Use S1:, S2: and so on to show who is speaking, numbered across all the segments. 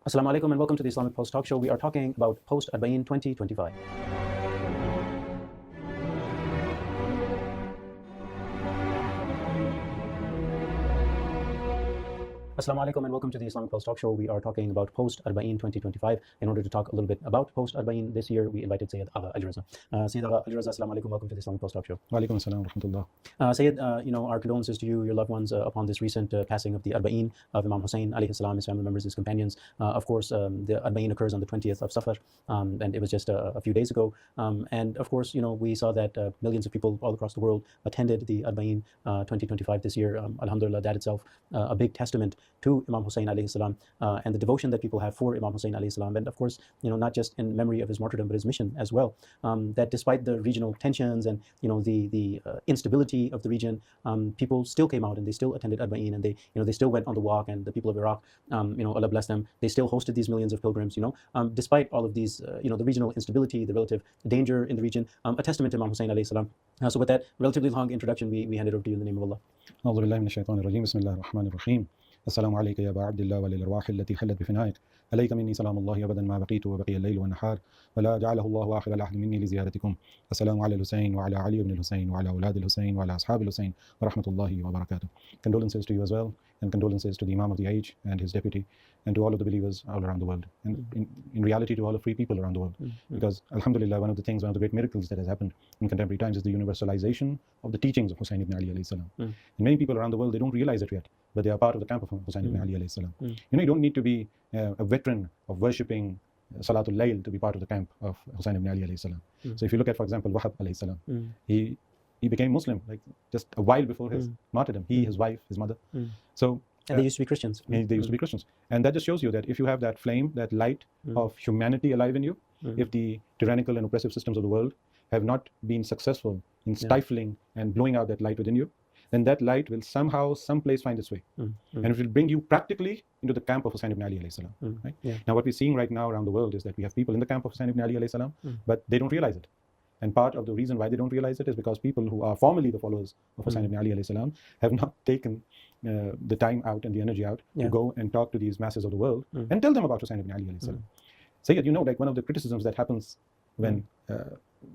S1: Assalamu alaikum and welcome to the Islamic Post Talk Show. We are talking about post Arba'een 2025. Assalamu alaikum and welcome to the Islamic Post Talk Show. We are talking about post Arba'een 2025. In order to talk a little bit about post Arba'een this year, we invited Sayyid Agha Raza. Sayyid Agha Raza, assalamu alaikum, welcome to the Islamic Post Talk Show.
S2: Wa alaikum assalam wa rahmatullah.
S1: Sayyid, our condolences to you, your loved ones, upon this recent passing of the Arba'een of Imam Husayn alayhi salam, his family members, his companions. Of course, the Arba'een occurs on the 20th of Safar, and it was just a few days ago. And of course, we saw that millions of people all across the world attended the Arba'een 2025 this year. Alhamdulillah, that itself a big testament to Imam Husayn alayhi salam, and the devotion that people have for Imam Husayn alayhi salam, and of course, not just in memory of his martyrdom, but his mission as well. That despite the regional tensions and the instability of the region, people still came out and they still attended Arba'een, and they still went on the walk. And the people of Iraq, Allah bless them, they still hosted these millions of pilgrims. Despite all of these, the regional instability, the relative danger in the region, a testament to Imam Husayn alayhi salam. So with that relatively long introduction, we hand it over to you in the name of Allah.
S2: أعوذ بالله من الشيطان الرجيم بسم الله الرحمن الرحيم السلام عليك يا أبا عبد الله وللأرواح التي حلت بفنائك عليك مني سلام الله أبدا ما بقيت وبقي الليل والنهار ولا جعله الله آخر العهد مني لزيارتكم السلام على الحسين وعلى علي بن الحسين وعلى أولاد الحسين وعلى أصحاب الحسين ورحمة الله وبركاته. Condolences to you as well, and condolences to the Imam of the age and his deputy, and to all of the believers all around the world, and in reality to all the free people around the world. Because alhamdulillah, one of the great miracles that has happened in contemporary times is the universalization of the teachings of Husayn ibn Ali alayhi salam. And many people around the world, they don't realize it yet, but they are part of the camp of Husayn ibn Ali alayhi salam. You don't need to be a veteran of worshipping Salatul Layl to be part of the camp of Husayn ibn Ali alayhi salam. So if you look at, for example, Wahab alayhi salam, he became Muslim like just a while before his martyrdom. He, his wife, his mother. So
S1: and they used to be Christians.
S2: They used to be Christians. And that just shows you that if you have that flame, that light of humanity alive in you, if the tyrannical and oppressive systems of the world have not been successful in stifling and blowing out that light within you, then that light will somehow, someplace find its way. And it will bring you practically into the camp of Husayn ibn Ali alayhi salam. Right? Now what we're seeing right now around the world is that we have people in the camp of Husayn ibn Ali alayhi salam, but they don't realize it. And part of the reason why they don't realize it is because people who are formerly the followers of Husayn ibn Ali alayhi salam have not taken the time out and the energy out to go and talk to these masses of the world and tell them about Husayn ibn Ali alayhi salam. Sayyid, like one of the criticisms that happens when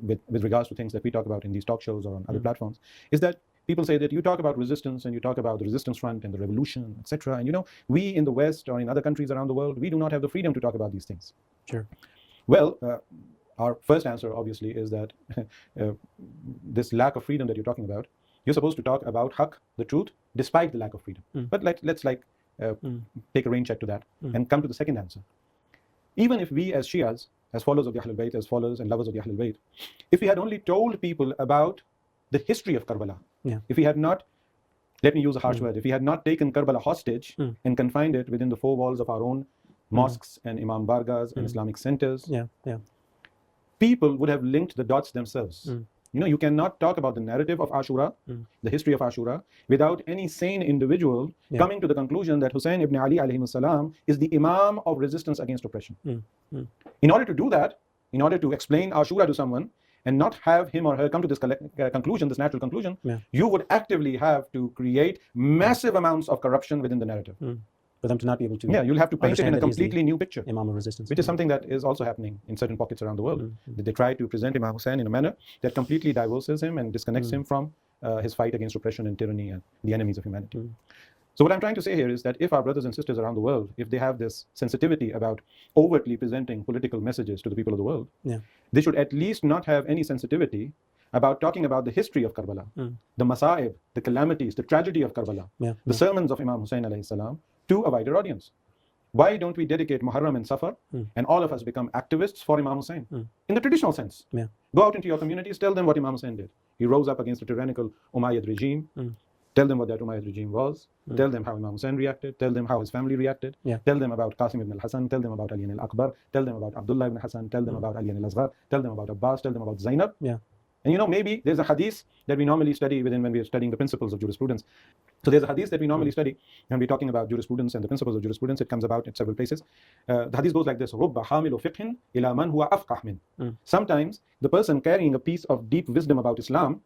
S2: with regards to things that we talk about in these talk shows or on other platforms is that people say that you talk about resistance and you talk about the resistance front and the revolution, etc. And we in the West or in other countries around the world, we do not have the freedom to talk about these things.
S1: Sure.
S2: Well, our first answer obviously is that this lack of freedom that you're talking about, you're supposed to talk about haqq, the truth, despite the lack of freedom. But let's take a rain check to that and come to the second answer. Even if we as Shias, as followers of the Ahlul Bayt, as followers and lovers of the Ahlul Bayt, if we had only told people about the history of Karbala, if we had not, let me use a harsh word, if we had not taken Karbala hostage and confined it within the four walls of our own mosques and Imam Bargas and Islamic centers, people would have linked the dots themselves. You cannot talk about the narrative of Ashura, the history of Ashura, without any sane individual coming to the conclusion that Husayn ibn Ali alayhi salam is the Imam of resistance against oppression. In order to do that, in order to explain Ashura to someone and not have him or her come to this conclusion, this natural conclusion, you would actively have to create massive amounts of corruption within the narrative.
S1: For them to not be able to
S2: you'll have to paint it in a completely new picture.
S1: Imam of resistance.
S2: Which is something that is also happening in certain pockets around the world. They try to present Imam Husayn in a manner that completely divorces him and disconnects him from his fight against oppression and tyranny and the enemies of humanity. So what I'm trying to say here is that if our brothers and sisters around the world, if they have this sensitivity about overtly presenting political messages to the people of the world, they should at least not have any sensitivity about talking about the history of Karbala, the masa'ib, the calamities, the tragedy of Karbala, the sermons of Imam Husayn alayhi salam, to a wider audience. Why don't we dedicate Muharram and Safar and all of us become activists for Imam Husayn in the traditional sense? Go out into your communities, tell them what Imam Husayn did. He rose up against the tyrannical Umayyad regime. Tell them what that Umayyad regime was. Tell them how Imam Husayn reacted. Tell them how his family reacted. Tell them about Qasim ibn al-Hasan. Tell them about Ali al-Akbar. Tell them about Abdullah ibn Hasan. Tell them about Ali al-Asghar. Tell them about Abbas. Tell them about Zainab. And maybe there's a hadith that we normally study when we are studying the principles of jurisprudence. So there's a hadith that we normally study when we're talking about jurisprudence and the principles of jurisprudence. It comes about in several places. The hadith goes like this: رُبَّ حَامِلُ فِقْهٍ إِلَى مَنْ هُوَ أَفْقَهْ مِنْ. Sometimes the person carrying a piece of deep wisdom about Islam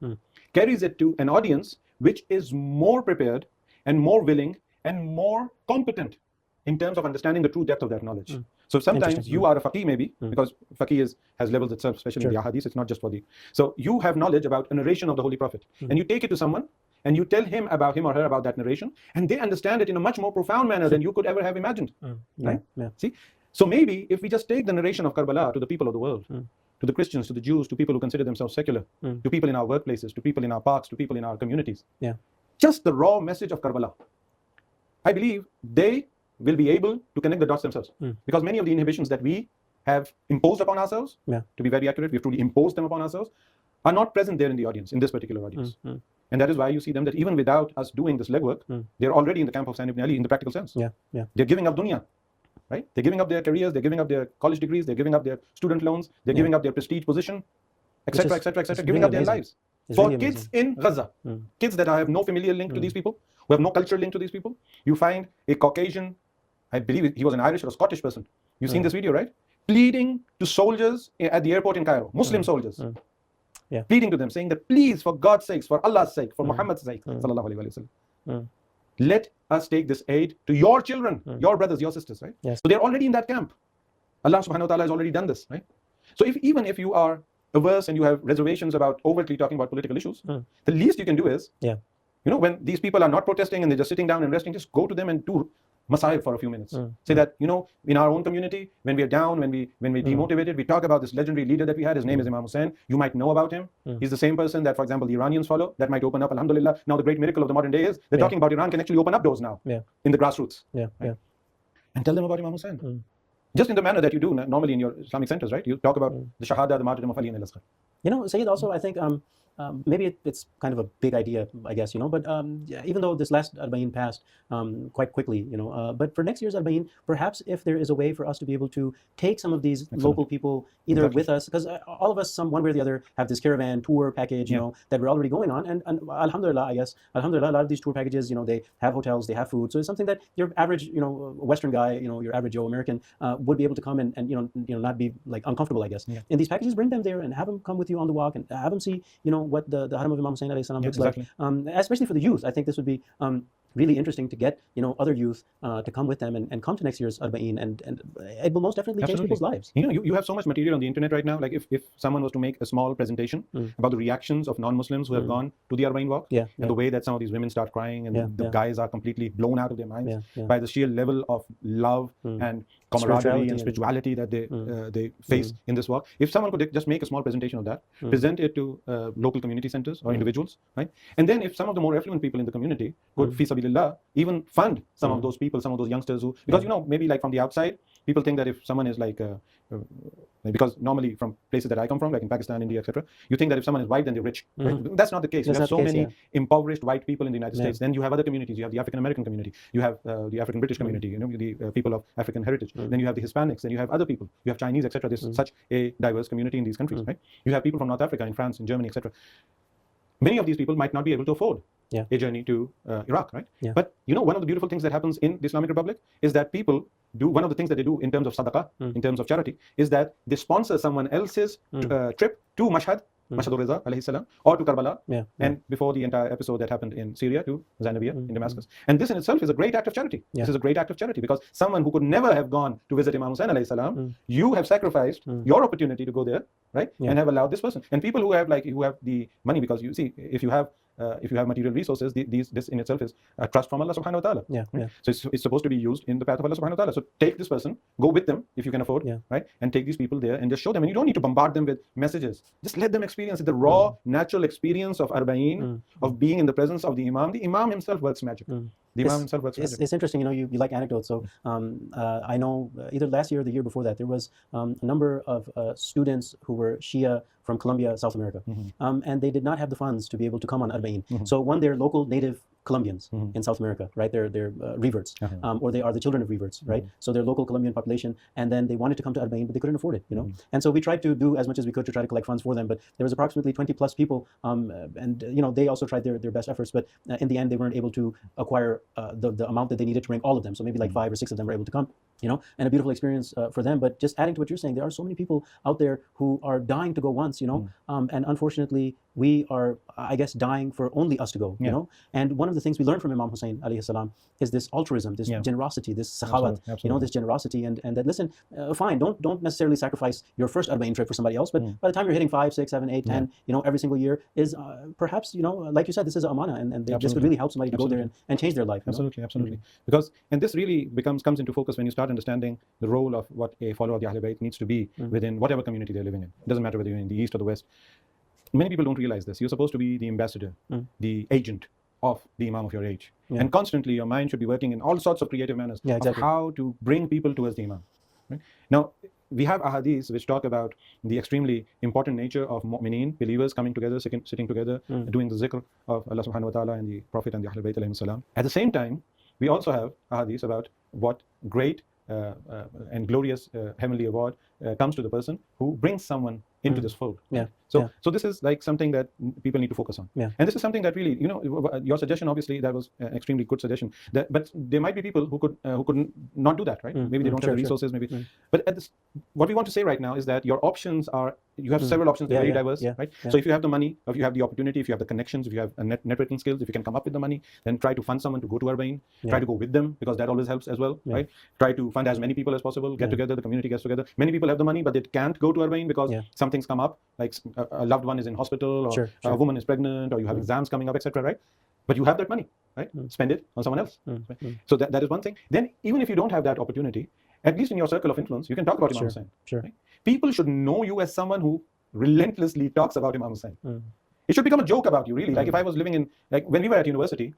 S2: carries it to an audience which is more prepared and more willing and more competent in terms of understanding the true depth of that knowledge. So sometimes
S1: Interesting.
S2: you are a faqih maybe, because faqih has levels itself, especially in the ahadith. It's not just for the. So you have knowledge about a narration of the Holy Prophet, and you take it to someone, and you tell him about him or her about that narration, and they understand it in a much more profound manner than you could ever have imagined. Right? See? So maybe if we just take the narration of Karbala to the people of the world, to the Christians, to the Jews, to people who consider themselves secular, to people in our workplaces, to people in our parks, to people in our communities, just the raw message of Karbala, I believe they will be able to connect the dots themselves. Because many of the inhibitions that we have imposed upon ourselves, to be very accurate, we have truly imposed them upon ourselves, are not present there in the audience, in this particular audience. And that is why you see them that even without us doing this legwork, they're already in the camp of Sayyid ibn Ali in the practical sense. They're giving up dunya. Right? They're giving up their careers, they're giving up their college degrees, they're giving up their student loans, they're giving up their prestige position, etc., etc., etc., giving up their lives. For
S1: really
S2: kids in Gaza, kids that have no familial link to these people, who have no cultural link to these people, you find a Caucasian, I believe he was an Irish or a Scottish person. You've seen this video, right? Pleading to soldiers at the airport in Cairo, Muslim soldiers. Pleading to them, saying that please, for God's sake, for Allah's sake, for Muhammad's sake, sallallahu alaihi wasallam, let us take this aid to your children, your brothers, your sisters, right? So they're already in that camp. Allah subhanahu wa ta'ala has already done this, right? So even if you are averse and you have reservations about overtly talking about political issues, the least you can do is, when these people are not protesting and they're just sitting down and resting, just go to them and do Masahib for a few minutes. Say that, in our own community, when we're down, when we're demotivated, we talk about this legendary leader that we had. His name is Imam Husayn. You might know about him. He's the same person that, for example, the Iranians follow. That might open up, alhamdulillah. Now the great miracle of the modern day is they're talking about Iran can actually open up doors now in the grassroots. Right? And tell them about Imam Husayn. Just in the manner that you do normally in your Islamic centers, right? You talk about the Shahada, the martyrdom of Ali and al-Asghar.
S1: Sayyid, also, I think maybe it's kind of a big idea, I guess, but even though this last Arbaeen passed quite quickly, but for next year's Arbaeen, perhaps if there is a way for us to be able to take some of these local people either with us, because all of us, one way or the other, have this caravan tour package, that we're already going on, and alhamdulillah, I guess, alhamdulillah, a lot of these tour packages, they have hotels, they have food, so it's something that your average, Western guy, your average Joe American would be able to come and not be like uncomfortable, I guess. In these packages, bring them there and have them come with you on the walk and have them see, what the Haram of Imam Husayn alayhi salam looks like, especially for the youth. I think this would be really interesting to get other youth to come with them and come to next year's Arba'een, and it will most definitely change people's lives.
S2: You have so much material on the internet right now. Like if someone was to make a small presentation about the reactions of non-Muslims who have gone to the Arba'een walk, and the way that some of these women start crying and the guys are completely blown out of their minds by the sheer level of love and camaraderie and spirituality that they face in this walk. If someone could just make a small presentation of that, present it to local community centers or individuals, right? And then if some of the more affluent people in the community could, fi sabilillah, even fund some of those people, some of those youngsters who, because maybe like from the outside, people think that if someone is like, because normally from places that I come from, like in Pakistan, India, etc., you think that if someone is white, then they're rich. Right? That's not the case. You have so many impoverished white people in the United States. Then you have other communities. You have the African American community. You have the African British community. The people of African heritage. Then you have the Hispanics. Then you have other people. You have Chinese, etc. There's such a diverse community in these countries, right? You have people from North Africa, in France, in Germany, etc. Many of these people might not be able to afford a journey to Iraq, right? But one of the beautiful things that happens in the Islamic Republic is that people do, one of the things that they do in terms of sadaqah, in terms of charity, is that they sponsor someone else's trip to Mashhad, Mashhad al-Raza alayhi salam, or to Karbala, and before the entire episode that happened in Syria to Zainabiyya in Damascus. And this in itself is a great act of charity. This is a great act of charity, because someone who could never have gone to visit Imam Husayn alayhi salam, you have sacrificed your opportunity to go there, right? And have allowed this person. And people who have the money, because you see, if you have material resources, this in itself is a trust from Allah subhanahu wa ta'ala. Right? So it's supposed to be used in the path of Allah subhanahu wa ta'ala. So take this person, go with them if you can afford, right? And take these people there and just show them. And you don't need to bombard them with messages. Just let them experience it, the raw, natural experience of Arba'een, of being in the presence of the Imam. The Imam himself works magic. The Imam himself works magic.
S1: It's interesting, you like anecdotes. So I know either last year or the year before that, there was a number of students who were Shia from Colombia, South America, and they did not have the funds to be able to come on Arba'een. So they're local native Colombians in South America, right? They're reverts, or they are the children of reverts, right? So they're local Colombian population, and then they wanted to come to Arbaeen, but they couldn't afford it, And so we tried to do as much as we could to try to collect funds for them, but there was approximately 20 plus people, and they also tried their best efforts, but in the end they weren't able to acquire the amount that they needed to bring all of them. So maybe like 5 or 6 of them were able to come, and a beautiful experience for them. But just adding to what you're saying, there are so many people out there who are dying to go once, and unfortunately we are, I guess, dying for only us to go, you know. And one of the things we learned from Imam Husayn alayhi salam is this altruism, this generosity, this sakhawat, you know, this generosity, and that, listen, fine, don't necessarily sacrifice your first Arba'een trip for somebody else, but by the time you're hitting 5, 6, 7, 8, 10, you know, every single year is perhaps, you know, like you said, this is amana, and this could really help somebody to go there and change their life.
S2: Absolutely. Because, and this really comes into focus when you start understanding the role of what a follower of the Ahlul Bayt needs to be within whatever community they're living in. It doesn't matter whether you're in the east or the west. Many people don't realize this. You're supposed to be the ambassador, the agent of the Imam of your age. And constantly your mind should be working in all sorts of creative manners of how to bring people towards the Imam. Right? Now, we have ahadith which talk about the extremely important nature of mu'mineen, believers coming together, sitting together, doing the zikr of Allah subhanahu wa ta'ala and the Prophet and the Ahlul Bayt alayhim salam. At the same time, we also have ahadith about what great and glorious heavenly award comes to the person who brings someone into this fold. So this is like something that people need to focus on. And this is something that really, you know, your suggestion, obviously, that was an extremely good suggestion. But there might be people who could not do that, right? Maybe they don't have the resources, maybe. But at this, what we want to say right now is that your options are, you have several options, they're very diverse, right? So if you have the money, if you have the opportunity, if you have the connections, if you have networking skills, if you can come up with the money, then try to fund someone to go to Arbaeen, try to go with them, because that always helps as well, right? Try to fund as many people as possible, get together, the community gets together. Many people have the money, but they can't go to Arbaeen because something's come up, like a loved one is in hospital, or a woman is pregnant, or you have exams coming up, etc., right? But you have that money, right? Spend it on someone else. Right? So that is one thing. Then even if you don't have that opportunity, at least in your circle of influence, you can talk about Imam Husayn. Right? People should know you as someone who relentlessly talks about Imam Husayn. It should become a joke about you, really. Like if I was living in, like when we were at university,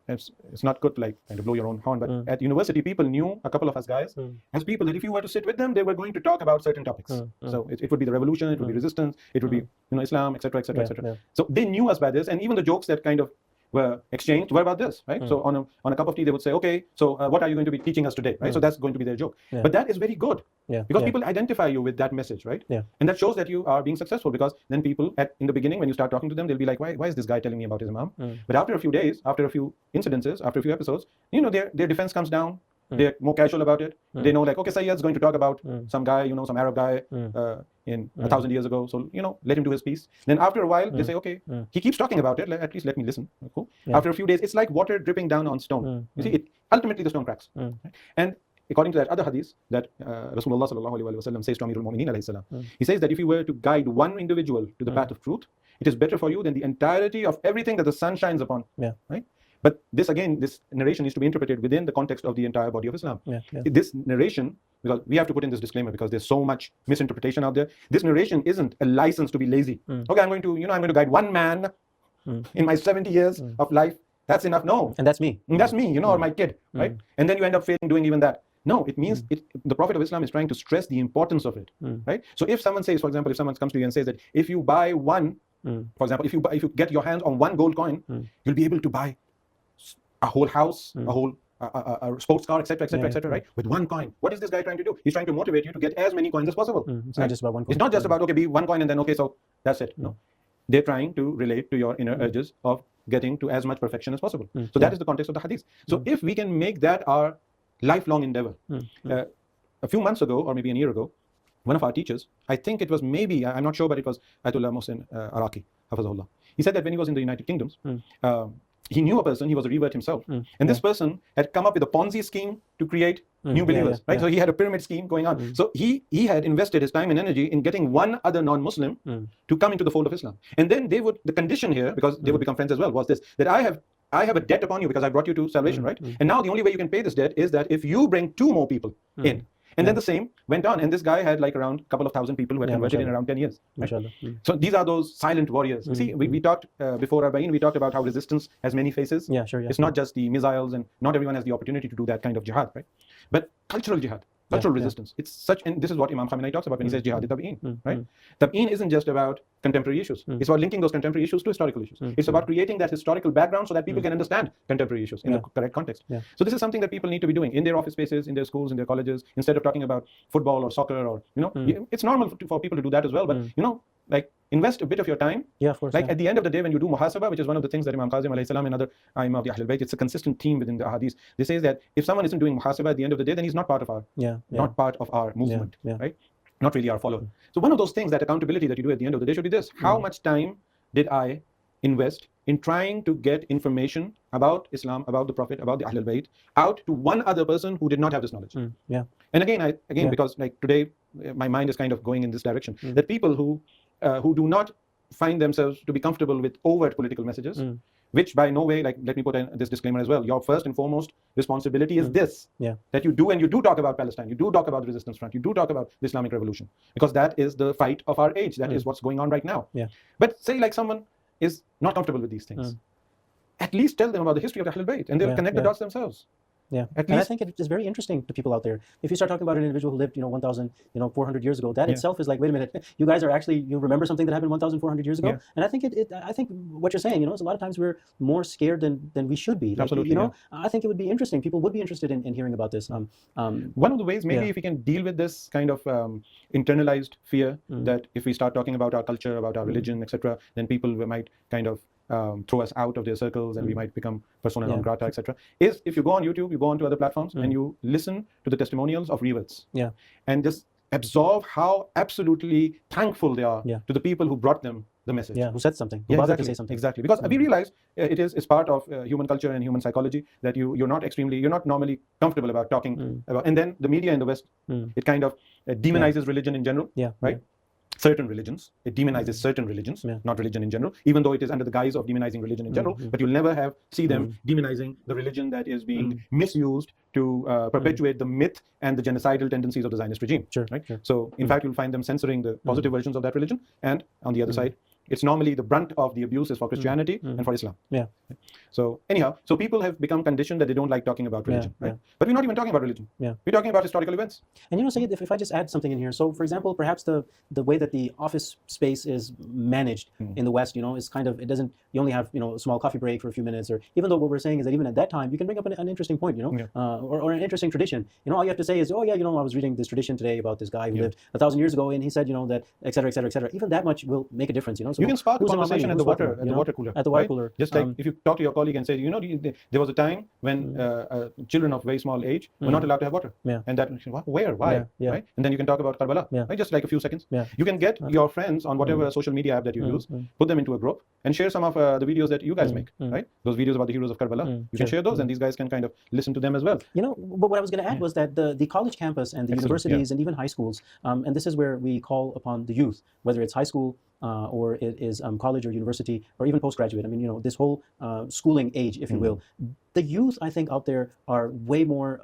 S2: it's not good, like kind of blow your own horn, but at university, people knew a couple of us guys as people that if you were to sit with them, they were going to talk about certain topics. So it would be the revolution, it would be resistance, it would be, you know, Islam, etc., etc., etc. So they knew us by this, and even the jokes that kind of were exchanged were about this, right? So on a cup of tea, they would say, okay, so what are you going to be teaching us today, right? So that's going to be their joke. But that is very good, because people identify you with that message, right? And that shows that you are being successful, because then people in the beginning, when you start talking to them, they'll be like, why is this guy telling me about his Imam? But after a few days, after a few incidences, after a few episodes, you know, their defense comes down. They're more casual about it. They know, like, okay, Sayyid's going to talk about some guy, you know, some Arab guy in 1,000 years ago. So, you know, let him do his piece. Then after a while, they say, okay, he keeps talking about it. At least let me listen. Cool. After a few days, it's like water dripping down on stone. You see, ultimately the stone cracks. Right? And according to that other hadith that Rasulullah sallallahu alaihi wasallam says to Amirul Mu'mineen alayhi salam, he says that if you were to guide one individual to the path of truth, it is better for you than the entirety of everything that the sun shines upon. Right? But this, again, this narration needs to be interpreted within the context of the entire body of Islam. This narration, because we have to put in this disclaimer because there's so much misinterpretation out there. This narration isn't a license to be lazy. Okay, I'm going to guide one man in my 70 years of life. That's enough. No.
S1: And that's me.
S2: That's me, you know, or my kid, right? And then you end up failing doing even that. No, it means the Prophet of Islam is trying to stress the importance of it, right? So if someone says, for example, if someone comes to you and says that if you buy one, for example, if you get your hands on one gold coin, you'll be able to buy a whole house, a whole a sports car, etc., etc., etc., right? With one coin. What is this guy trying to do? He's trying to motivate you to get as many coins as possible.
S1: It's not just about one coin.
S2: It's not just about, okay, be one coin and then, okay, so that's it. No. They're trying to relate to your inner urges of getting to as much perfection as possible. So that is the context of the hadith. So if we can make that our lifelong endeavor. A few months ago, or maybe a year ago, one of our teachers, I think it was maybe, I'm not sure, but it was Ayatollah Mohsen Araki, Hafazahullah. He said that when he was in the United Kingdoms, he knew a person, he was a revert himself, and this person had come up with a Ponzi scheme to create new believers, right? So he had a pyramid scheme going on. So he had invested his time and energy in getting one other non-Muslim to come into the fold of Islam. And then the condition here, because they would become friends as well, was this, that I have a debt upon you because I brought you to salvation, right? And now the only way you can pay this debt is that if you bring 2 more people in. And then the same went on, and this guy had like around a couple of thousand people who had converted in around 10 years. Right? So these are those silent warriors. You see, we talked before Arba'een, we talked about how resistance has many faces. It's not just the missiles, and not everyone has the opportunity to do that kind of jihad, right? But cultural jihad, cultural resistance. It's such, and this is what Imam Khamenei talks about when he says jihad tab'een, right? Tab'een isn't just about contemporary issues. It's about linking those contemporary issues to historical issues. It's about creating that historical background so that people can understand contemporary issues in the correct context. So this is something that people need to be doing in their office spaces, in their schools, in their colleges, instead of talking about football or soccer, or, you know, it's normal for people to do that as well, but, you know, like, invest a bit of your time.
S1: Of course.
S2: Like at the end of the day, when you do muhasabah, which is one of the things that Imam Qasim alayhi salam and other Imam of the Ahlul Bayt, it's a consistent theme within the hadith. They say that if someone isn't doing muhasabah at the end of the day, then he's not part of our not part of our movement, right? Not really our follower. So one of those things, that accountability that you do at the end of the day should be this: how much time did I invest in trying to get information about Islam, about the Prophet, about the Ahlul Bayt out to one other person who did not have this knowledge?
S1: Yeah.
S2: And again, because like today, my mind is kind of going in this direction, that people who do not find themselves to be comfortable with overt political messages, which by no way, like, let me put in this disclaimer as well, your first and foremost responsibility is this, that you do talk about Palestine, you do talk about the resistance front, you do talk about the Islamic revolution, because that is the fight of our age, that is what's going on right now. But say like someone is not comfortable with these things, at least tell them about the history of the Ahlul Bayt, and they'll connect the dots themselves.
S1: Yeah, and I think it's very interesting to people out there. If you start talking about an individual who lived, 1,400 years ago, that itself is like, wait a minute, you guys are actually, you remember something that happened 1,400 years ago? And I think I think what you're saying, it's a lot of times we're more scared than we should be. Like,
S2: Absolutely,
S1: I think it would be interesting. People would be interested in hearing about this.
S2: One of the ways, maybe if we can deal with this kind of internalized fear, that if we start talking about our culture, about our religion, etc., then people might kind of throw us out of their circles, and we might become persona non grata, etc., is if you go on YouTube, you go on to other platforms, and you listen to the testimonials of reverts, and just absorb how absolutely thankful they are to the people who brought them the message.
S1: Who said something, who bothered to say something.
S2: Exactly, because we realize it's part of human culture and human psychology that you're not normally comfortable about talking about, and then the media in the West, it kind of demonizes religion in general, right? Certain religions, it demonizes certain religions, not religion in general, even though it is under the guise of demonizing religion in general, but you'll never see them demonizing the religion that is being misused to perpetuate the myth and the genocidal tendencies of the Zionist regime. Right? So in fact, you'll find them censoring the positive versions of that religion, and on the other side, it's normally the brunt of the abuse is for Christianity and for Islam. So anyhow, so people have become conditioned that they don't like talking about religion, right? But we're not even talking about religion. We're talking about historical events.
S1: And Sayyid, if I just add something in here, so for example, perhaps the way that the office space is managed in the West, is kind of, you only have, a small coffee break for a few minutes, or even though what we're saying is that even at that time, you can bring up an interesting point, or an interesting tradition. All you have to say is, oh yeah, I was reading this tradition today about this guy who lived 1,000 years ago, and he said, that, et cetera, et cetera, et cetera. Even that much will make a difference, So
S2: you can spark a conversation at the water cooler.
S1: At the water cooler.
S2: Just like if you talk to your colleague and say, there was a time when children of very small age were not allowed to have water. And that, where, why? Right? And then you can talk about Karbala, right? Just like a few seconds. You can get your friends on whatever social media app that you use, put them into a group, and share some of the videos that you guys make, right? Those videos about the heroes of Karbala. You can share those, and these guys can kind of listen to them as well.
S1: But what I was going to add was that the college campus and the universities and even high schools, and this is where we call upon the youth, whether it's high school, or it is college or university or even postgraduate. This whole schooling age, if you will. The youth, I think, out there are way more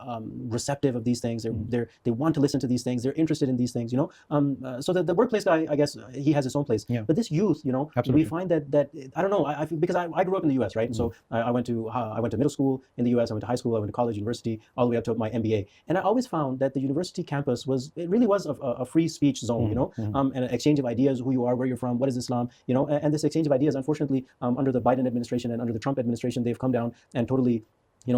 S1: receptive of these things. They want to listen to these things. They're interested in these things. So the workplace guy, I guess, he has his own place. But this youth, we find that I don't know. Because I grew up in the U.S., right? So I went to middle school in the U.S. I went to high school. I went to college, university, all the way up to my MBA. And I always found that the university campus really was a free speech zone. And an exchange of ideas, who you are, where you're from, what is Islam, and this exchange of ideas, unfortunately, under the Biden administration and under the Trump administration, they've come down and totally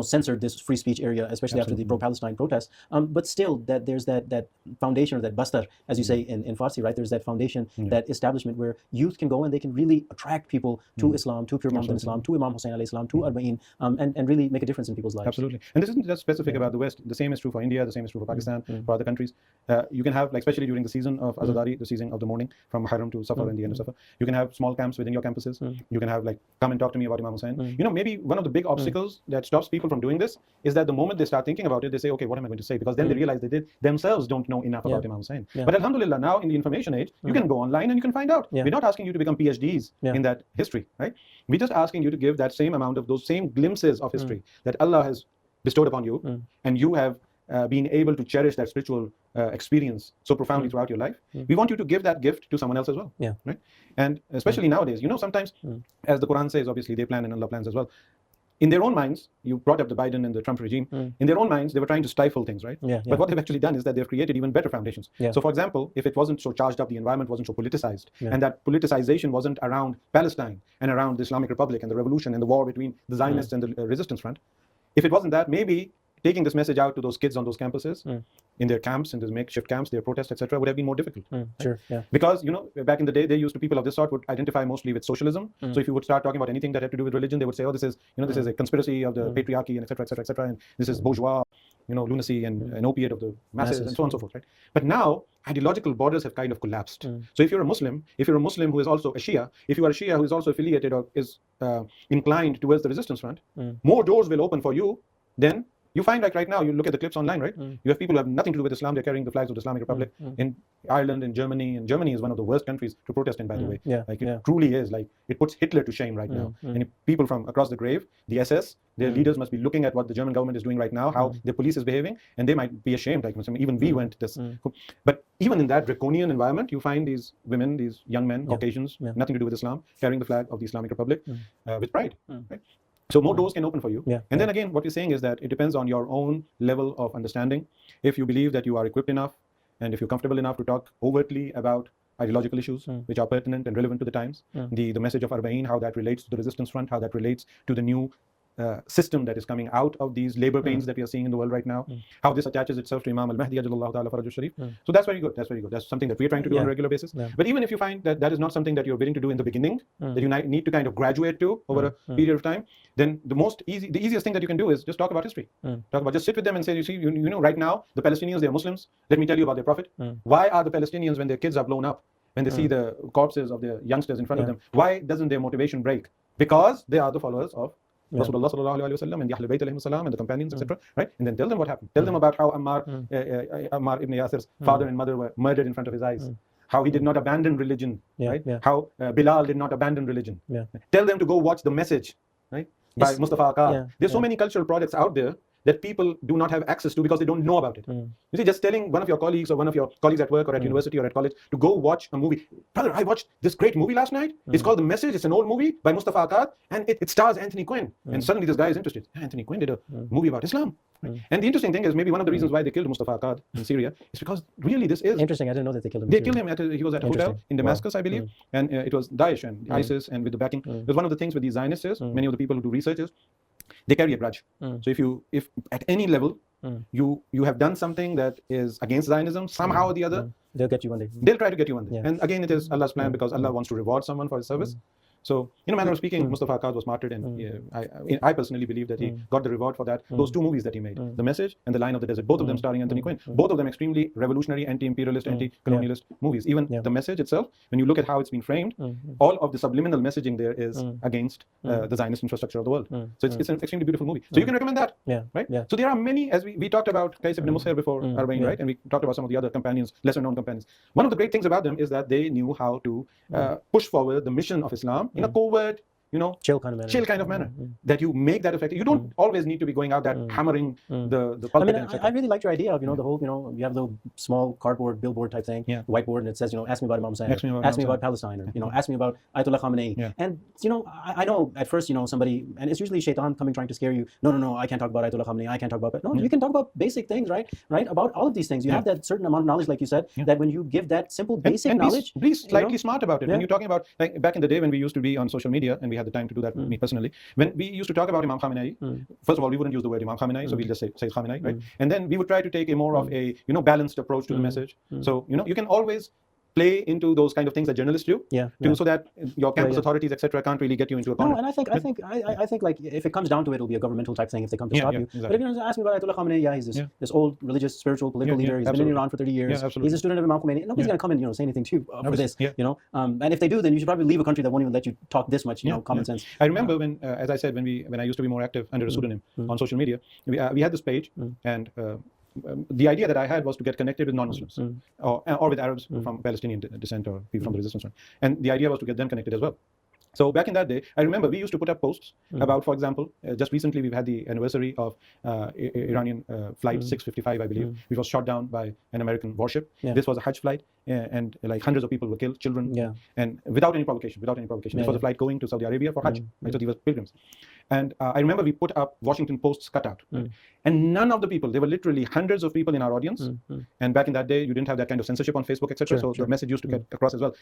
S1: censored this free speech area, especially after the pro-Palestine protests. But still, that there's that foundation, or that bastar, as you say in Farsi, right? There's that foundation, that establishment where youth can go and they can really attract people to Islam, to pure Muhammadan Islam, to Imam Husayn alayhi salam, to Arbaeen, and really make a difference in people's lives.
S2: Absolutely. And this isn't just specific about the West. The same is true for India. The same is true for Pakistan, for other countries. You can have, like, especially during the season of Azadari, the season of the mourning from Muharram to Safar and the end of Safar, you can have small camps within your campuses. You can have, like, come and talk to me about Imam Husayn. Maybe one of the big obstacles that stops people from doing this is that the moment they start thinking about it, they say, okay, what am I going to say? Because then they realize they themselves don't know enough about Imam Husayn. But alhamdulillah, now in the information age, you can go online and you can find out. We're not asking you to become PhDs in that history, right? We're just asking you to give that same amount of those same glimpses of history that Allah has bestowed upon you, and you have been able to cherish that spiritual experience so profoundly throughout your life. We want you to give that gift to someone else as well, right? And especially nowadays, sometimes, as the Quran says, obviously they plan and Allah plans as well. In their own minds, you brought up the Biden and the Trump regime, in their own minds, they were trying to stifle things, right? But what they've actually done is that they've created even better foundations. So for example, if it wasn't so charged up, the environment wasn't so politicized, and that politicization wasn't around Palestine and around the Islamic Republic and the revolution and the war between the Zionists and the resistance front, if it wasn't that, maybe taking this message out to those kids on those campuses, in their camps, in those makeshift camps, their protests, etc., would have been more difficult. Because, back in the day, people of this sort would identify mostly with socialism. So if you would start talking about anything that had to do with religion, they would say, oh, this is a conspiracy of the patriarchy, and etc., etc., etc., and this is bourgeois lunacy and opiate of the masses and so on and so forth, right? But now ideological borders have kind of collapsed. So if you're a Muslim who is also a Shia, if you are a Shia who is also affiliated or is inclined towards the resistance front, more doors will open for you than you find. Like right now, you look at the clips online, right? You have people who have nothing to do with Islam. They're carrying the flags of the Islamic Republic in Ireland, in Germany. And Germany is one of the worst countries to protest in, by the way. It truly is. Like, it puts Hitler to shame right now. And people from across the grave, the SS, their leaders must be looking at what the German government is doing right now, how the police is behaving, and they might be ashamed. Like, even we went this. But even in that draconian environment, you find these women, these young men, Caucasians, nothing to do with Islam, carrying the flag of the Islamic Republic with pride. Right? So more doors can open for you. And then again, what we're saying is that it depends on your own level of understanding. If you believe that you are equipped enough, and if you're comfortable enough to talk overtly about ideological issues which are pertinent and relevant to the times, the message of Arbaeen, how that relates to the resistance front, how that relates to the new system that is coming out of these labor pains that we are seeing in the world right now, how this attaches itself to Imam al-Mahdi ajallahu ta'ala farajul sharif. So that's very good. That's very good. That's something that we're trying to do on a regular basis. But even if you find that that is not something that you're willing to do in the beginning, that you need to kind of graduate to over a period of time, then the easiest thing that you can do is just talk about history. Just sit with them and say, you see, you know, right now the Palestinians, they are Muslims. Let me tell you about their prophet. Why are the Palestinians, when their kids are blown up, when they see the corpses of their youngsters in front of them, why doesn't their motivation break? Because they are the followers of Rasulullah sallallahu alaihi wasallam and the Ahlul Bayt alayhim salam and the companions, etc. Right? And then tell them what happened. Tell them about how Ammar ibn Yasir's father and mother were murdered in front of his eyes. How he did not abandon religion, right? How Bilal did not abandon religion. Tell them to go watch The Message, right? By Mustafa Agha. There's so many cultural products out there that people do not have access to because they don't know about it. You see, just telling one of your colleagues or one of your colleagues at work or at university or at college to go watch a movie. Brother, I watched this great movie last night. It's called The Message. It's an old movie by Mustafa Agha, and it stars Anthony Quinn. And suddenly this guy is interested. Anthony Quinn did a movie about Islam. And the interesting thing is, maybe one of the reasons why they killed Mustafa Agha in Syria is because really this is
S1: interesting. I didn't know that they killed him.
S2: They killed him he was at a hotel in Damascus, I believe, and it was Daesh and ISIS, and with the backing. Because one of the things with these Zionists is, many of the people who do research is, they carry a grudge. So if at any level you have done something that is against Zionism, somehow or the other,
S1: they'll get you one day.
S2: They'll try to get you one day. And again, it is Allah's plan, because Allah wants to reward someone for his service. So, in a manner of speaking, Mustafa Agha was martyred, and I personally believe that he got the reward for that. Those two movies that he made, The Message and The Line of the Desert, both of them starring Anthony Quinn, both of them extremely revolutionary, anti-imperialist, anti-colonialist movies. Even The Message itself, when you look at how it's been framed, all of the subliminal messaging there is against the Zionist infrastructure of the world. So it's an extremely beautiful movie. So you can recommend that, right? So there are many, as we talked about Qais ibn Musayr before Arbaeen, right? And we talked about some of the other companions, lesser known companions. One of the great things about them is that they knew how to push forward the mission of Islam in a covert, chill kind of manner. That you make that effective. You don't always need to be going out there hammering the pulpit.
S1: I really liked your idea of, the whole, you have the small cardboard billboard type thing, whiteboard, and it says, ask me about Imam Husayn, ask me about Palestine, or, ask me about Ayatollah Khamenei. And, I know at first, somebody, and it's usually shaitan coming trying to scare you. No, I can't talk about Ayatollah Khamenei, I can't talk about, no, you can talk about basic things, right? About all of these things. You have that certain amount of knowledge, like you said, that when you give that simple basic knowledge.
S2: Be slightly smart about it. When you're talking about, like back in the day when we used to be on social media, and we had the time to do that, me personally, when we used to talk about Imam Khamenei, first of all, we wouldn't use the word Imam Khamenei, so we'll just say Sayyid Khamenei, right? And then we would try to take a more of a balanced approach to the message. So you can always play into those kind of things that journalists do, so that your campus authorities, etc., can't really get you into a corner.
S1: No, and I think like if it comes down to it, it'll be a governmental type thing if they come to stop you. Exactly. But if you ask me about Ayatollah Khamenei, he's this old religious, spiritual, political leader. He's been in Iran for 30 years. He's a student of Imam Khomeini. Nobody's going to come and say anything to you for this. And if they do, then you should probably leave a country that won't even let you talk this much. Common sense.
S2: I remember when, as I said, when I used to be more active under a pseudonym on social media, we had this page, and the idea that I had was to get connected with non-Muslims or with Arabs from Palestinian descent or people from the resistance front. And the idea was to get them connected as well. So back in that day, I remember we used to put up posts about, for example, just recently we've had the anniversary of Iranian flight 655, I believe, which was shot down by an American warship. This was a Hajj flight, and like hundreds of people were killed, children, and without any provocation. This was a flight going to Saudi Arabia for Hajj. So these were pilgrims. And I remember we put up Washington Post's cutout, and none of the people, there were literally hundreds of people in our audience. And back in that day, you didn't have that kind of censorship on Facebook, etc. So the message used to get across as well.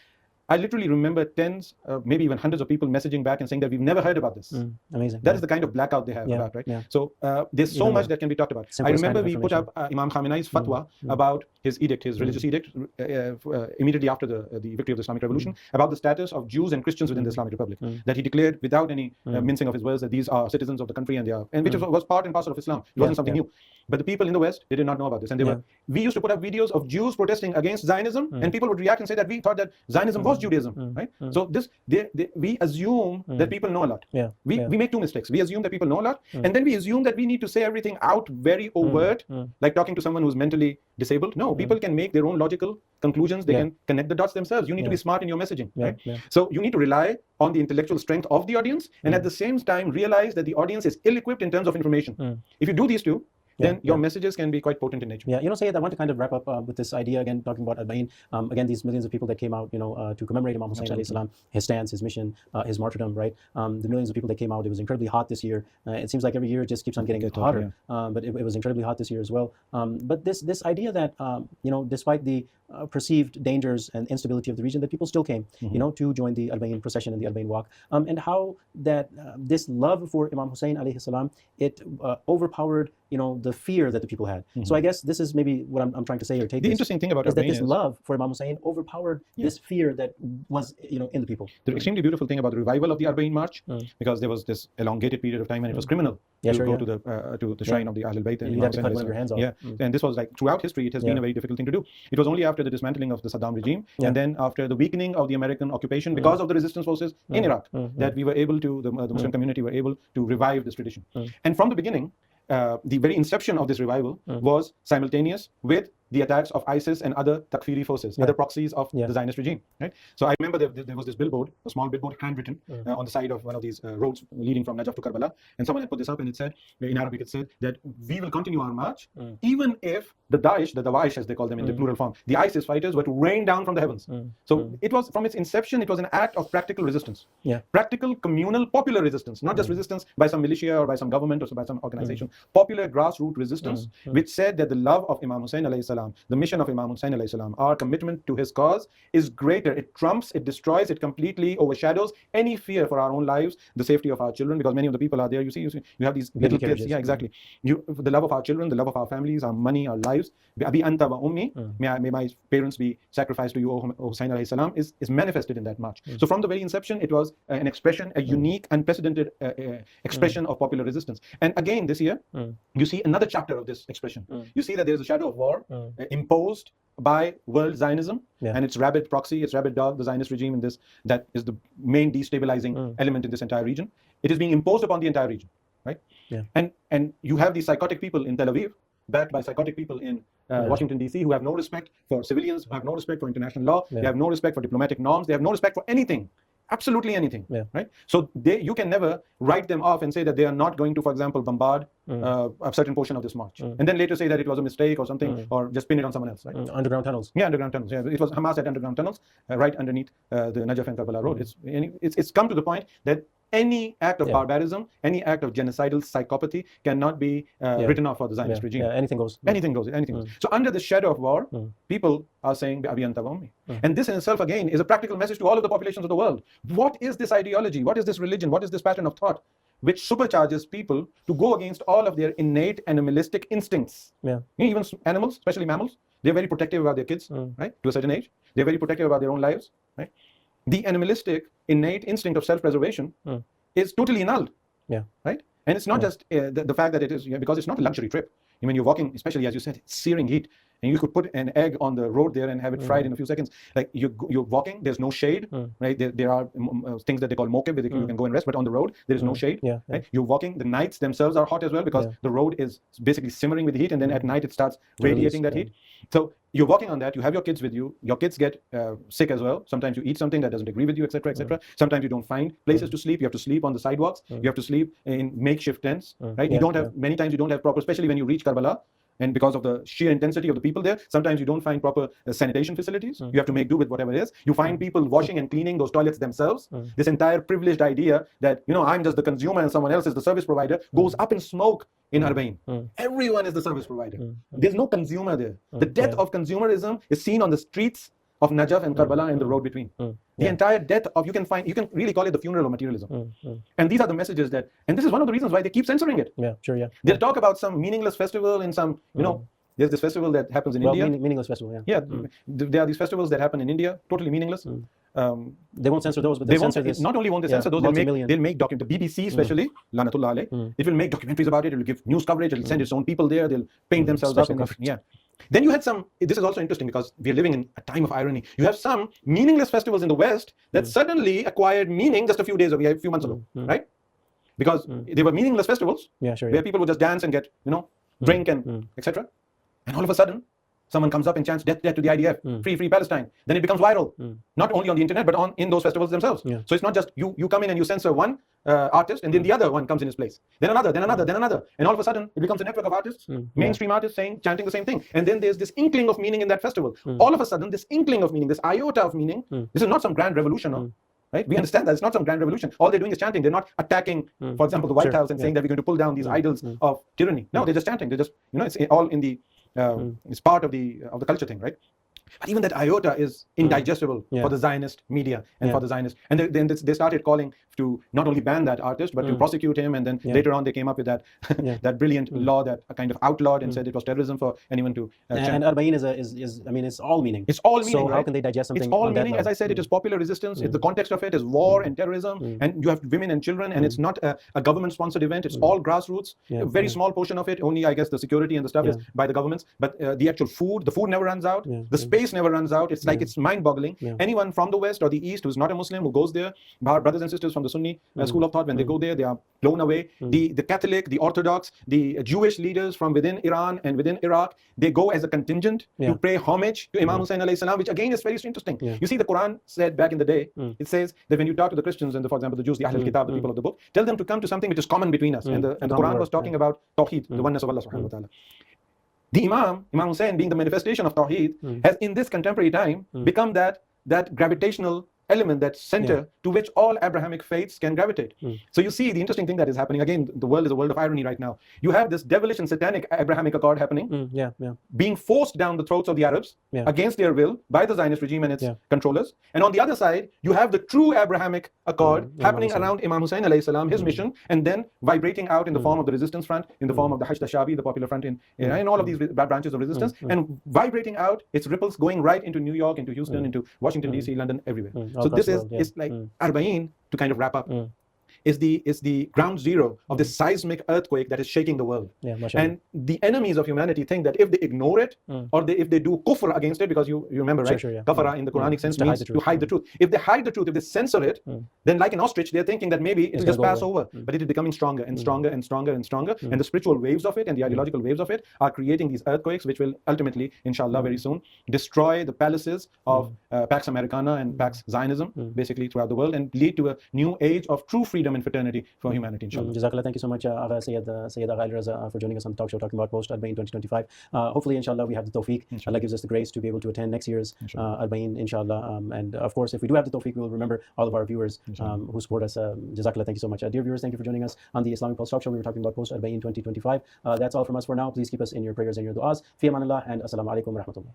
S2: I literally remember tens, maybe even hundreds of people messaging back and saying that we've never heard about this.
S1: Amazing.
S2: That is the kind of blackout they have about, right? So there's so much that can be talked about. I remember we put up Imam Khamenei's fatwa about his edict, his religious edict, immediately after the victory of the Islamic Revolution, about the status of Jews and Christians within the Islamic Republic. That he declared without any mincing of his words that these are citizens of the country and they are, and which was part and parcel of Islam. It wasn't something new. But the people in the West, they did not know about this. And they were, we used to put up videos of Jews protesting against Zionism, and people would react and say that we thought that Zionism was Judaism, right? So this, we assume that people know a lot. We make two mistakes. We assume that people know a lot, and then we assume that we need to say everything out very overt, like talking to someone who's mentally disabled. No, people can make their own logical conclusions. They can connect the dots themselves. You need to be smart in your messaging, right? So you need to rely on the intellectual strength of the audience, and at the same time realize that the audience is ill-equipped in terms of information. If you do these two, then your messages can be quite potent in nature.
S1: You know, Sayyid, I want to kind of wrap up with this idea again, talking about Arba'een. Again, these millions of people that came out, you know, to commemorate Imam Husayn alayhi salam, his stance, his mission, his martyrdom, right? The millions of people that came out, it was incredibly hot this year. It seems like every year it just keeps on getting hotter, but it was incredibly hot this year as well. But this idea that, you know, despite the perceived dangers and instability of the region, that people still came, you know, to join the Arba'een procession and the Arba'een walk, and how that this love for Imam Husayn alayhi salam, it overpowered, you know, the fear that the people had. So I guess this is maybe what I'm trying to say or take.
S2: The interesting thing about
S1: is that this love for Imam Husayn overpowered this fear that was, you know, in the people.
S2: The extremely beautiful thing about the revival of the Arbaeen march, because there was this elongated period of time and it was criminal to go to the shrine of the Ahlul Bayt. And
S1: you have to cut one of your hands off.
S2: And this was like throughout history, it has been a very difficult thing to do. It was only after the dismantling of the Saddam regime and then after the weakening of the American occupation because of the resistance forces in Iraq that we were able to, the Muslim community were able to revive this tradition. And from the beginning, the very inception of this revival was simultaneous with the attacks of ISIS and other takfiri forces, other proxies of the Zionist regime, right? So I remember there was this billboard, a small billboard, handwritten on the side of one of these roads leading from Najaf to Karbala, and someone had put this up and it said, in Arabic it said that we will continue our march even if the Daesh, the Daesh as they call them in the plural form, the ISIS fighters were to rain down from the heavens. So it was, from its inception, it was an act of practical resistance, practical, communal, popular resistance, not just resistance by some militia or by some government or by some organization, popular grassroots resistance, which said that the love of Imam Husayn alayhi salam, the mission of Imam Husayn alayhi salam, our commitment to his cause is greater. It trumps, it destroys, it completely overshadows any fear for our own lives, the safety of our children, because many of the people are there. You see, you have these little kids. Yeah, exactly. The love of our children, the love of our families, our money, our lives. Abi anta wa ummi, may my parents be sacrificed to you, O Husayn alayhi salam, is manifested in that march. So from the very inception, it was an expression, a unique, unprecedented expression of popular resistance. And again, this year, you see another chapter of this expression. You see that there's a shadow of war imposed by world Zionism and its rabid proxy, its rabid dog, the Zionist regime in this, that is the main destabilizing element in this entire region. It is being imposed upon the entire region, right? And you have these psychotic people in Tel Aviv, backed by psychotic people in Washington, D.C., who have no respect for civilians, who have no respect for international law, they have no respect for diplomatic norms, they have no respect for anything. Absolutely anything, right? So you can never write them off and say that they are not going to, for example, bombard a certain portion of this march, and then later say that it was a mistake or something, or just pin it on someone else, right?
S1: Underground tunnels.
S2: Yeah, underground tunnels. Yeah, it was Hamas at underground tunnels, right underneath the Najaf and Karbala road. It's come to the point that any act of barbarism, any act of genocidal psychopathy cannot be written off for the Zionist regime.
S1: Anything goes.
S2: Anything goes. Anything goes. So under the shadow of war, people are saying, Abi anta wa ummi. And this in itself, again, is a practical message to all of the populations of the world. What is this ideology? What is this religion? What is this pattern of thought which supercharges people to go against all of their innate animalistic instincts? Even animals, especially mammals, they're very protective about their kids, right? To a certain age. They're very protective about their own lives, right? The animalistic innate instinct of self-preservation is totally annulled, right? And it's not just the fact that it is, because it's not a luxury trip. When you're walking, especially as you said, searing heat, and you could put an egg on the road there and have it fried in a few seconds. Like you're walking, there's no shade, right? There are things that they call mokib, where you can go and rest, but on the road there is no shade. Right? You're walking, the nights themselves are hot as well, because the road is basically simmering with heat, and then at night it starts radiating that heat. So you're walking on that, you have your kids with you, your kids get sick as well. Sometimes you eat something that doesn't agree with you, etc., etc. Sometimes you don't find places to sleep, you have to sleep on the sidewalks, you have to sleep in makeshift tents, right? You don't have, many times you don't have proper, especially when you reach Karbala, and because of the sheer intensity of the people there, sometimes you don't find proper sanitation facilities. You have to make do with whatever it is. You find people washing and cleaning those toilets themselves. This entire privileged idea that, I'm just the consumer and someone else is the service provider goes up in smoke in Arbaeen. Everyone is the service provider. There's no consumer there. The death of consumerism is seen on the streets of Najaf and Karbala and the road between. The entire death of, you can really call it the funeral of materialism. And these are the messages that, and this is one of the reasons why they keep censoring it.
S1: Yeah, sure, yeah.
S2: They'll talk about some meaningless festival in some, you know, there's this festival that happens in India.
S1: Meaningless festival, yeah.
S2: Yeah, there are these festivals that happen in India, totally meaningless.
S1: They won't censor those, but they'll censor this.
S2: Not only won't they censor those, they'll make the BBC especially, Lanatullah alayh, it will make documentaries about it, it will give news coverage, it will send its own people there, they'll paint themselves up. Then you had some, this is also interesting because we are living in a time of irony. You have some meaningless festivals in the West that suddenly acquired meaning just a few months ago, right? Because they were meaningless festivals where people would just dance and get, you know, drink and etc. And all of a sudden, someone comes up and chants death, death to the IDF, free, free Palestine. Then it becomes viral, not only on the internet, but in those festivals themselves. So it's not just you come in and you censor one artist and then the other one comes in his place. Then another, then another, then another. And all of a sudden, it becomes a network of artists, mainstream artists chanting the same thing. And then there's this inkling of meaning in that festival. All of a sudden, this inkling of meaning, this iota of meaning, this is not some grand revolution, no? Right? We understand that it's not some grand revolution. All they're doing is chanting. They're not attacking, for example, the White House and saying that we're going to pull down these idols of tyranny. No, they're just chanting. They're just, you know, it's all in the, it's part of the culture thing, right? But even that iota is indigestible for the Zionist media and for the Zionists. And then they started calling to not only ban that artist, but to prosecute him. And then later on, they came up with that that brilliant law that kind of outlawed and said it was terrorism for anyone to
S1: and Arba'een is I mean, it's all meaning.
S2: It's all meaning.
S1: So
S2: right?
S1: how can they digest something?
S2: It's all meaning. As I said, it is popular resistance. It's the context of it is war and terrorism, and you have women and children, and it's not a government-sponsored event. It's all grassroots. A very small portion of it, only I guess the security and the stuff is by the governments. But the actual food, the food never runs out. The space never runs out. It's like it's mind-boggling. Anyone from the West or the East who's not a Muslim who goes there, our brothers and sisters from the Sunni school of thought, when they go there, they are blown away. The Catholic, the Orthodox, the Jewish leaders from within Iran and within Iraq, they go as a contingent to pay homage to Imam Husayn alayhi salam, which again is very interesting. You see, the Quran said back in the day, it says that when you talk to the Christians and for example the Jews, the Ahlul Kitab, the people of the book, tell them to come to something which is common between us. And the Quran was talking about Tawheed, the oneness of Allah subhanahu wa ta'ala. The Imam Husayn, being the manifestation of Tawheed, has in this contemporary time become that gravitational element, that center to which all Abrahamic faiths can gravitate. So you see the interesting thing that is happening. Again, the world is a world of irony right now. You have this devilish and satanic Abrahamic accord happening, being forced down the throats of the Arabs against their will by the Zionist regime and its controllers. And on the other side, you have the true Abrahamic accord happening around Imam Husayn alayhi salam, his mission, and then vibrating out in the form of the resistance front, in the form of the Hashd Shabi, the popular front in all of these branches of resistance, and vibrating out its ripples going right into New York, into Houston, into Washington DC, London, everywhere. So this is like Arbaeen, to kind of wrap up, is the ground zero of this seismic earthquake that is shaking the world. And the enemies of humanity think that if they ignore it, or if they do kufr against it, because you remember, right? Kafara in the Quranic sense means to hide the truth. If they hide the truth, if they censor it, then like an ostrich, they're thinking that maybe it's just pass over. But it is becoming stronger and stronger and stronger and stronger. And the spiritual waves of it and the ideological waves of it are creating these earthquakes, which will ultimately, inshallah, very soon, destroy the palaces of Pax Americana and Pax Zionism, basically throughout the world, and lead to a new age of true freedom and fraternity for humanity, inshallah.
S1: Jazakallah. Thank you so much, Agha, Sayyid Agha Raza, for joining us on the talk show talking about post-Arba'een 2025. Hopefully, inshallah, we have the tawfiq. Allah gives us the grace to be able to attend next year's Arba'een, inshallah. And of course, if we do have the tawfiq, we will remember all of our viewers who support us. Jazakallah. Thank you so much. Dear viewers, thank you for joining us on the Islamic Pulse talk show. We were talking about post-Arba'een 2025. That's all from us for now. Please keep us in your prayers and your du'as. Fi amanillah, and assalamu alaikum wa rahmatullah.